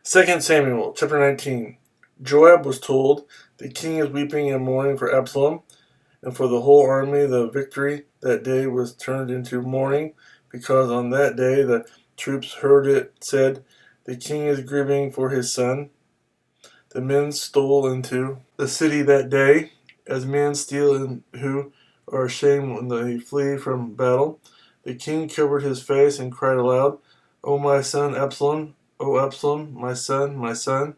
2 Samuel chapter 19. Joab was told, "The king is weeping and mourning for Absalom," and for the whole army the victory that day was turned into mourning, because on that day the troops heard it said, "The king is grieving for his son." The men stole into the city that day, as men steal who are ashamed when they flee from battle. The king covered his face and cried aloud, "O my son Absalom, O Absalom, my son, my son."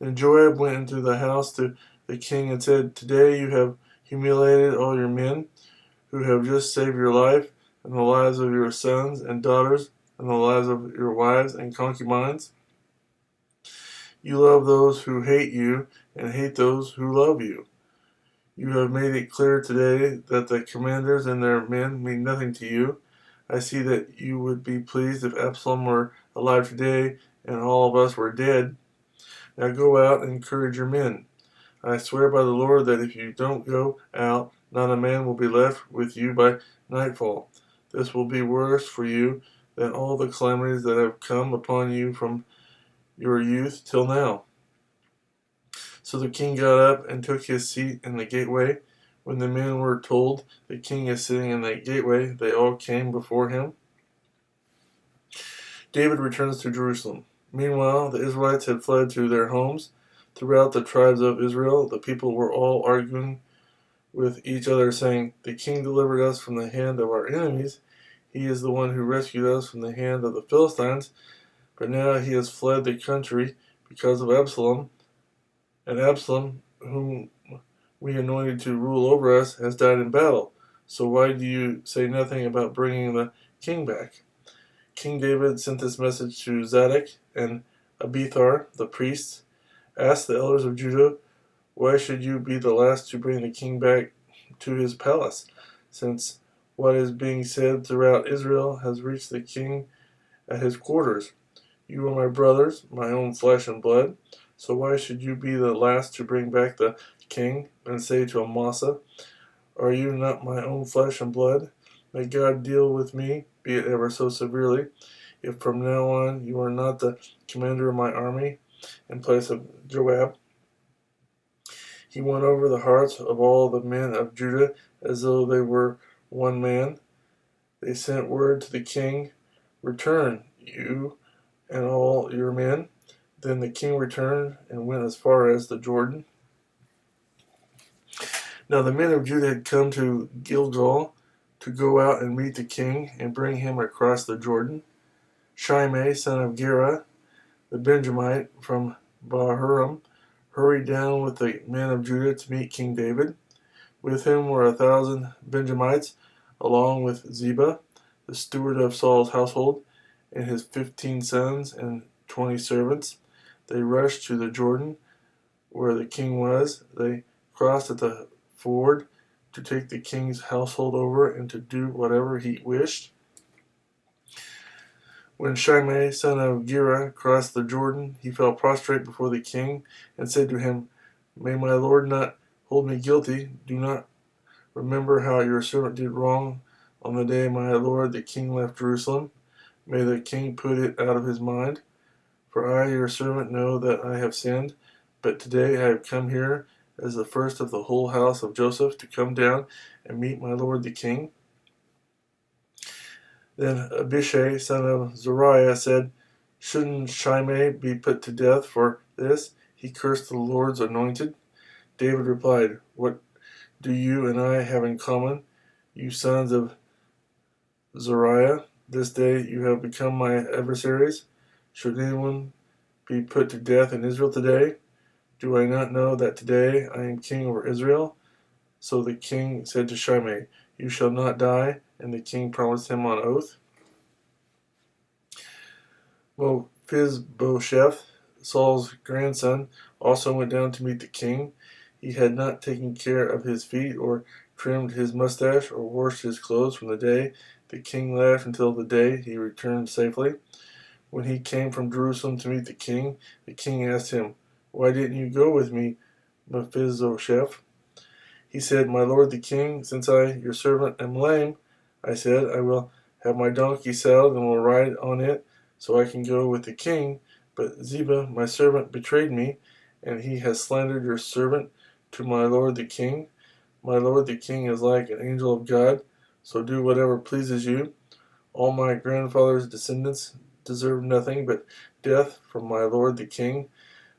Then Joab went into the house to the king and said, "Today you have humiliated all your men who have just saved your life and the lives of your sons and daughters and the lives of your wives and concubines. You love those who hate you and hate those who love you. You have made it clear today that the commanders and their men mean nothing to you. I see that you would be pleased if Absalom were alive today and all of us were dead. Now go out and encourage your men. I swear by the Lord that if you don't go out, not a man will be left with you by nightfall. This will be worse for you than all the calamities that have come upon you from your youth till now." So the king got up and took his seat in the gateway. When the men were told, "The king is sitting in the gateway," they all came before him. David returns to Jerusalem. Meanwhile, the Israelites had fled to their homes. Throughout the tribes of Israel, the people were all arguing with each other, saying, "The king delivered us from the hand of our enemies. He is the one who rescued us from the hand of the Philistines. But now he has fled the country because of Absalom. And Absalom, whom we anointed to rule over us, has died in battle. So why do you say nothing about bringing the king back?" King David sent this message to Zadok and Abiathar, the priests. "Ask the elders of Judah, why should you be the last to bring the king back to his palace, since what is being said throughout Israel has reached the king at his quarters? You are my brothers, my own flesh and blood. So why should you be the last to bring back the king and say to Amasa, 'Are you not my own flesh and blood?' May God deal with me, be it ever so severely, if from now on you are not the commander of my army in place of Joab." He won over the hearts of all the men of Judah as though they were one man. They sent word to the king, "Return, you and all your men." Then the king returned and went as far as the Jordan. Now the men of Judah had come to Gilgal to go out and meet the king and bring him across the Jordan. Shimei, son of Gera, the Benjamite from Bahurim, hurried down with the men of Judah to meet King David. With him were 1,000 Benjamites, along with Ziba, the steward of Saul's household, and his 15 sons and 20 servants. They rushed to the Jordan, where the king was. They crossed at the ford to take the king's household over and to do whatever he wished. When Shimei, son of Gera, crossed the Jordan, he fell prostrate before the king and said to him, "May my lord not hold me guilty. Do not remember how your servant did wrong on the day my lord the king left Jerusalem. May the king put it out of his mind. For I, your servant, know that I have sinned. But today I have come here as the first of the whole house of Joseph to come down and meet my lord the king." Then Abishai, son of Zeruiah, said, "Shouldn't Shimei be put to death for this? He cursed the Lord's anointed." David replied, "What do you and I have in common, you sons of Zeruiah? This day you have become my adversaries. Should anyone be put to death in Israel today? Do I not know that today I am king over Israel?" So the king said to Shimei, "You shall not die," and the king promised him on oath. Mephibosheth, Saul's grandson, also went down to meet the king. He had not taken care of his feet or trimmed his mustache or washed his clothes from the day the king left until the day he returned safely. When he came from Jerusalem to meet the king asked him, "Why didn't you go with me, Mephibosheth?" He said, "My lord the king, since I, your servant, am lame," I said, "I will have my donkey saddled and will ride on it so I can go with the king. But Ziba, my servant, betrayed me, and he has slandered your servant to my lord the king. My lord the king is like an angel of God, so do whatever pleases you. All my grandfather's descendants deserve nothing but death from my lord the king,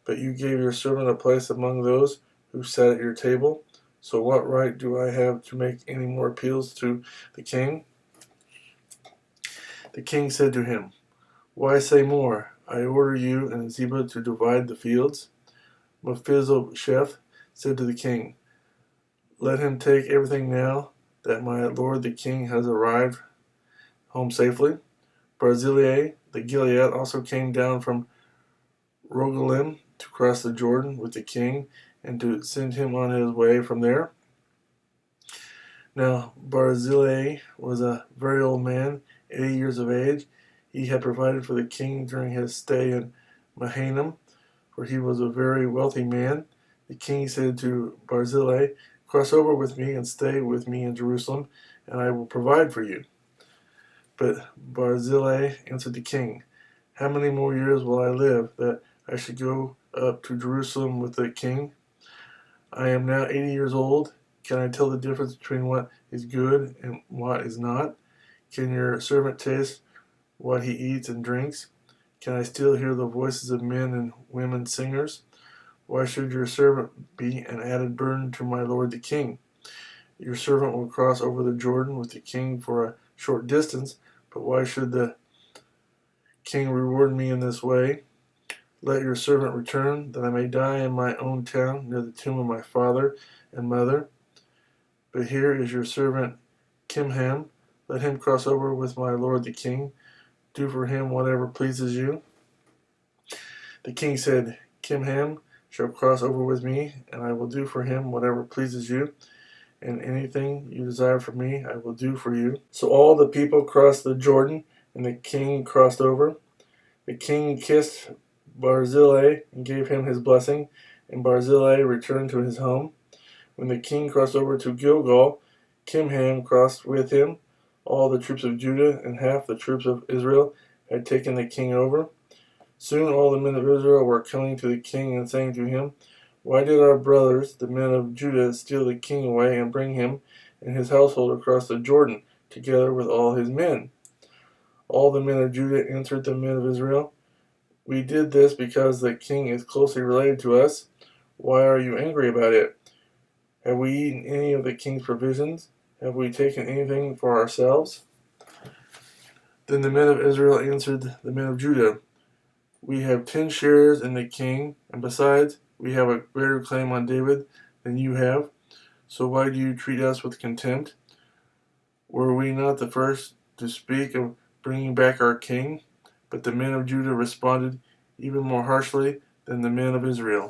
but you gave your servant a place among those who sat at your table. So what right do I have to make any more appeals to the king?" The king said to him, "Why say more? I order you and Ziba to divide the fields." Mephibosheth said to the king, "Let him take everything now that my lord the king has arrived home safely." Barzillai the Gilead also came down from Rogelim to cross the Jordan with the king and to send him on his way from there. Now Barzillai was a very old man, 80 years of age. He had provided for the king during his stay in Mahanaim, for he was a very wealthy man. The king said to Barzillai, "Cross over with me and stay with me in Jerusalem, and I will provide for you." But Barzillai answered the king, "How many more years will I live, that I should go up to Jerusalem with the king? I am now 80 years old. Can I tell the difference between what is good and what is not? Can your servant taste what he eats and drinks? Can I still hear the voices of men and women singers? Why should your servant be an added burden to my lord the king? Your servant will cross over the Jordan with the king for a short distance, but why should the king reward me in this way? Let your servant return, that I may die in my own town, near the tomb of my father and mother. But here is your servant Kimham. Let him cross over with my lord the king. Do for him whatever pleases you." The king said, "Kimham shall cross over with me, and I will do for him whatever pleases you, and anything you desire from me I will do for you." So all the people crossed the Jordan, and the king crossed over. The king kissed Barzillai and gave him his blessing, and Barzillai returned to his home. When the king crossed over to Gilgal, Kimham crossed with him. All the troops of Judah and half the troops of Israel had taken the king over. Soon all the men of Israel were coming to the king and saying to him, "Why did our brothers, the men of Judah, steal the king away and bring him and his household across the Jordan, together with all his men?" All the men of Judah answered the men of Israel, "We did this because the king is closely related to us. Why are you angry about it? Have we eaten any of the king's provisions? Have we taken anything for ourselves?" Then the men of Israel answered the men of Judah, "We have 10 shares in the king, and besides, we have a greater claim on David than you have. So why do you treat us with contempt? Were we not the first to speak of bringing back our king?" But the men of Judah responded even more harshly than the men of Israel.